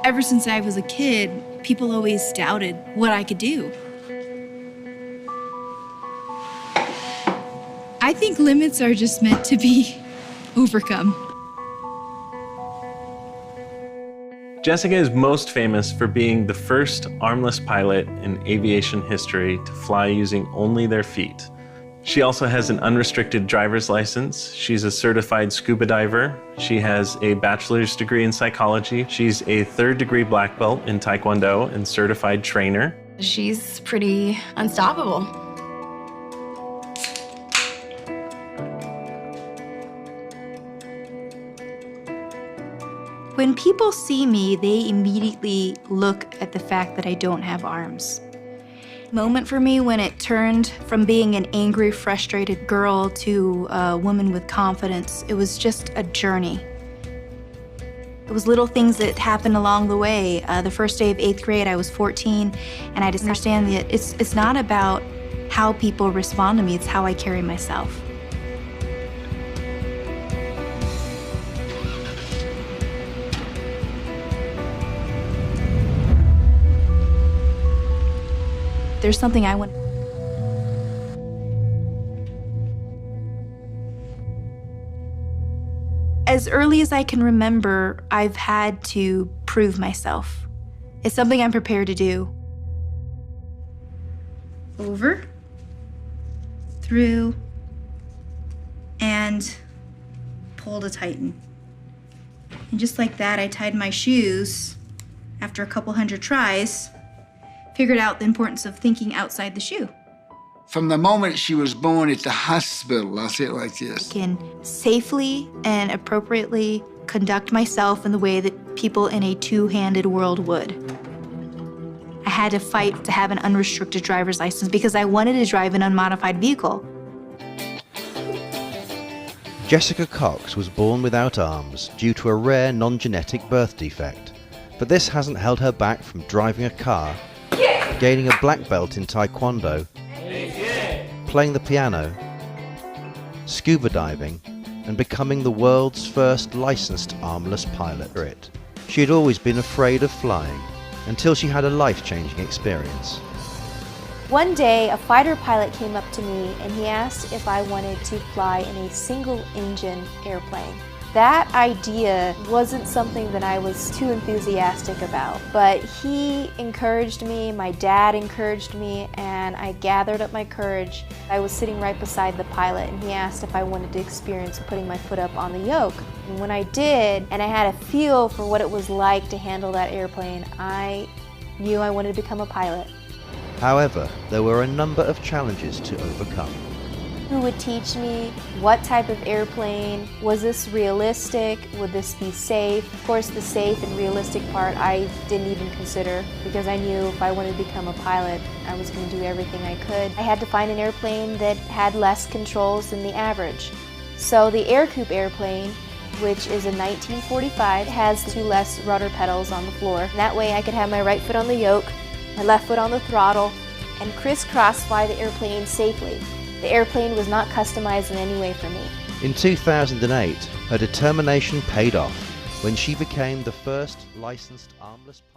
Ever since I was a kid, people always doubted what I could do. I think limits are just meant to be overcome. Jessica is most famous for being the first armless pilot in aviation history to fly using only their feet. She also has an unrestricted driver's license. She's a certified scuba diver. She has a bachelor's degree in psychology. She's a third-degree black belt in Taekwondo and certified trainer. She's pretty unstoppable. When people see me, they immediately look at the fact that I don't have arms. Moment for me when it turned from being an angry, frustrated girl to a woman with confidence. It was just a journey. It was little things that happened along the way. The first day of 8th grade, I was 14, and I just understand that it's not about how people respond to me, it's how I carry myself. There's something I want. As early as I can remember, I've had to prove myself. It's something I'm prepared to do. Over, through, and pull to tighten. And just like that, I tied my shoes after a couple hundred tries. Figured out the importance of thinking outside the shoe. From the moment she was born at the hospital, I'll say it like this. I can safely and appropriately conduct myself in the way that people in a two-handed world would. I had to fight to have an unrestricted driver's license because I wanted to drive an unmodified vehicle. Jessica Cox was born without arms due to a rare non-genetic birth defect, but this hasn't held her back from driving a car, gaining a black belt in Taekwondo, playing the piano, scuba diving, and becoming the world's first licensed armless pilot. She had always been afraid of flying until she had a life-changing experience. One day, a fighter pilot came up to me and he asked if I wanted to fly in a single-engine airplane. That idea wasn't something that I was too enthusiastic about, but he encouraged me, my dad encouraged me, and I gathered up my courage. I was sitting right beside the pilot and he asked if I wanted to experience putting my foot up on the yoke. And when I did, and I had a feel for what it was like to handle that airplane, I knew I wanted to become a pilot. However, there were a number of challenges to overcome. Who would teach me what type of airplane? Was this realistic? Would this be safe? Of course, the safe and realistic part I didn't even consider because I knew if I wanted to become a pilot, I was going to do everything I could. I had to find an airplane that had less controls than the average. So the Air Coupe airplane, which is a 1945, has 2 less rudder pedals on the floor. That way I could have my right foot on the yoke, my left foot on the throttle, and crisscross fly the airplane safely. The airplane was not customized in any way for me. In 2008, her determination paid off when she became the first licensed armless pilot.